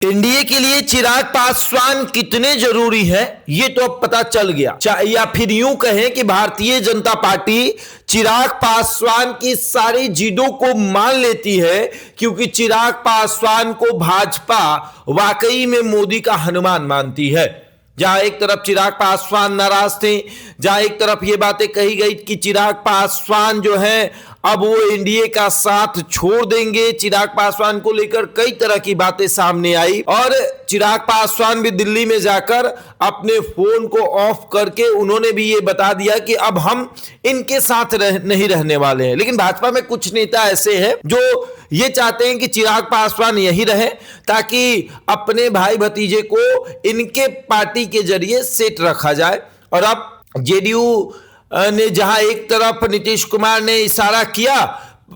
NDA के लिए चिराग पासवान कितने जरूरी है ये तो अब पता चल गया। या फिर यूं कहें कि भारतीय जनता पार्टी चिराग पासवान की सारी जिदों को मान लेती है, क्योंकि चिराग पासवान को भाजपा वाकई में मोदी का हनुमान मानती है। जहां एक तरफ चिराग पासवान नाराज थे, जहां एक तरफ ये बातें कही गई कि चिराग पासवान जो है अब वो एनडीए का साथ छोड़ देंगे, चिराग पासवान को लेकर कई तरह की बातें सामने आई और चिराग पासवान भी दिल्ली में जाकर अपने फोन को ऑफ करके उन्होंने भी ये बता दिया कि अब हम इनके साथ नहीं रहने वाले हैं। लेकिन भाजपा में कुछ नेता ऐसे हैं जो ये चाहते हैं कि चिराग पासवान यही रहे ताकि अपने भाई भतीजे को इनके पार्टी के जरिए सेट रखा जाए। और अब जेडीयू ने जहां एक तरफ नीतीश कुमार ने इशारा किया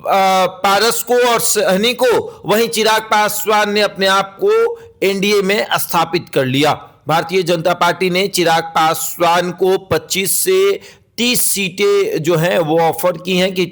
पारस को और सहनी को, वहीं चिराग पासवान ने अपने आप को एनडीए में स्थापित कर लिया। भारतीय जनता पार्टी ने चिराग पासवान को 25 से 30 सीटें जो हैं वो ऑफर की हैं कि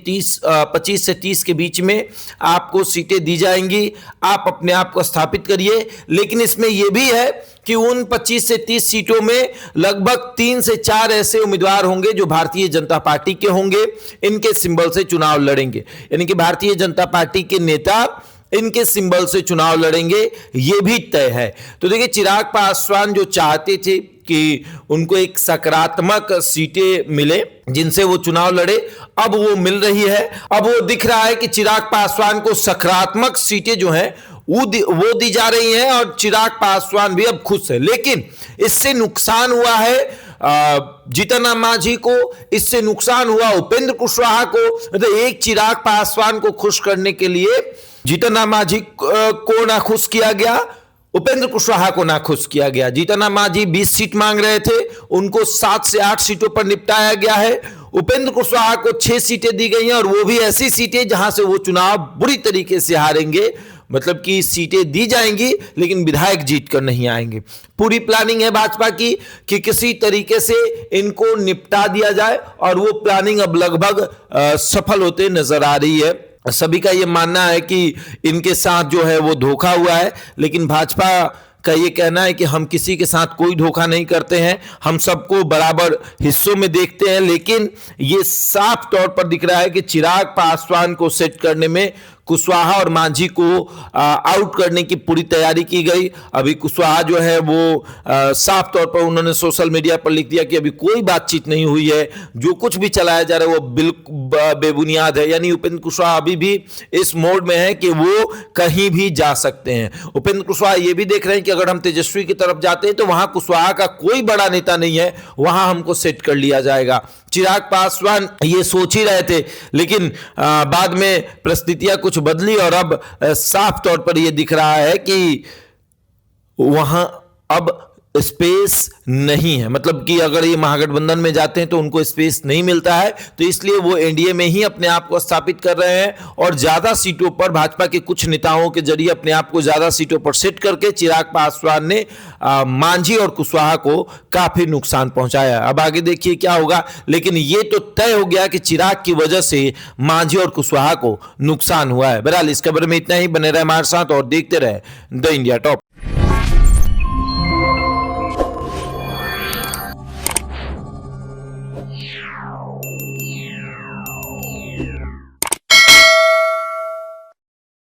25 से 30 के बीच में आपको सीटें दी जाएंगी, आप अपने आप को स्थापित करिए। लेकिन इसमें यह भी है कि उन 25 से 30 सीटों में लगभग 3 से 4 ऐसे उम्मीदवार होंगे जो भारतीय जनता पार्टी के होंगे, इनके सिंबल से चुनाव लड़ेंगे। यानी कि भारतीय जनता पार्टी के नेता इनके सिंबल से चुनाव लड़ेंगे, ये भी तय है। तो देखिए, चिराग पासवान जो चाहते थे कि उनको एक सकारात्मक सीटें मिले जिनसे वो चुनाव लड़े, अब वो मिल रही है। अब वो दिख रहा है कि चिराग पासवान को सकारात्मक सीटें जो हैं वो दी जा रही हैं और चिराग पासवान भी अब खुश है। लेकिन इससे नुकसान हुआ है जीतन राम मांझी को, इससे नुकसान हुआ उपेंद्र कुशवाहा को। मतलब एक चिराग पासवान को खुश करने के लिए जीतन राम मांझी को ना खुश किया गया, उपेंद्र कुशवाहा को ना खुश किया गया। जीतन राम मांझी 20 सीट मांग रहे थे, उनको 7 से 8 सीटों पर निपटाया गया है। उपेंद्र कुशवाहा को 6 सीटें दी गई हैं और वो भी ऐसी सीटें जहां से वो चुनाव बुरी तरीके से हारेंगे। मतलब कि सीटें दी जाएंगी लेकिन विधायक जीत कर नहीं आएंगे। पूरी प्लानिंग है भाजपा की कि किसी तरीके से इनको निपटा दिया जाए और वो प्लानिंग अब लगभग सफल होते नजर आ रही है। सभी का ये मानना है कि इनके साथ जो है वो धोखा हुआ है, लेकिन भाजपा का ये कहना है कि हम किसी के साथ कोई धोखा नहीं करते हैं, हम सबको बराबर हिस्सों में देखते हैं। लेकिन ये साफ तौर पर दिख रहा है कि चिराग पासवान को सेट करने में कुशवाहा और मांझी को आउट करने की पूरी तैयारी की गई। अभी कुशवाहा जो है वो साफ तौर पर उन्होंने सोशल मीडिया पर लिख दिया कि अभी कोई बातचीत नहीं हुई है, जो कुछ भी चलाया जा रहा है वो बिल्कुल बेबुनियाद है। यानी उपेंद्र कुशवाहा अभी भी इस मोड में है कि वो कहीं भी जा सकते हैं। उपेंद्र कुशवाहा ये भी देख रहे हैं कि अगर हम तेजस्वी की तरफ जाते हैं तो वहां कुशवाहा का कोई बड़ा नेता नहीं है, वहां हमको सेट कर लिया जाएगा। चिराग पासवान ये सोच ही रहे थे, लेकिन बाद में परिस्थितियां कुछ बदली और अब साफ तौर पर यह दिख रहा है कि वहां अब स्पेस नहीं है। मतलब कि अगर ये महागठबंधन में जाते हैं तो उनको स्पेस नहीं मिलता है, तो इसलिए वो एनडीए में ही अपने आप को स्थापित कर रहे हैं और ज्यादा सीटों पर भाजपा के कुछ नेताओं के जरिए अपने आप को ज्यादा सीटों पर सेट करके चिराग पासवान ने मांझी और कुशवाहा को काफी नुकसान पहुंचाया। अब आगे देखिए क्या होगा, लेकिन ये तो तय हो गया कि चिराग की वजह से मांझी और कुशवाहा को नुकसान हुआ है। बहरहाल इस खबर में इतना ही। बने रहे हमारे साथ और देखते रहे द इंडिया टॉप।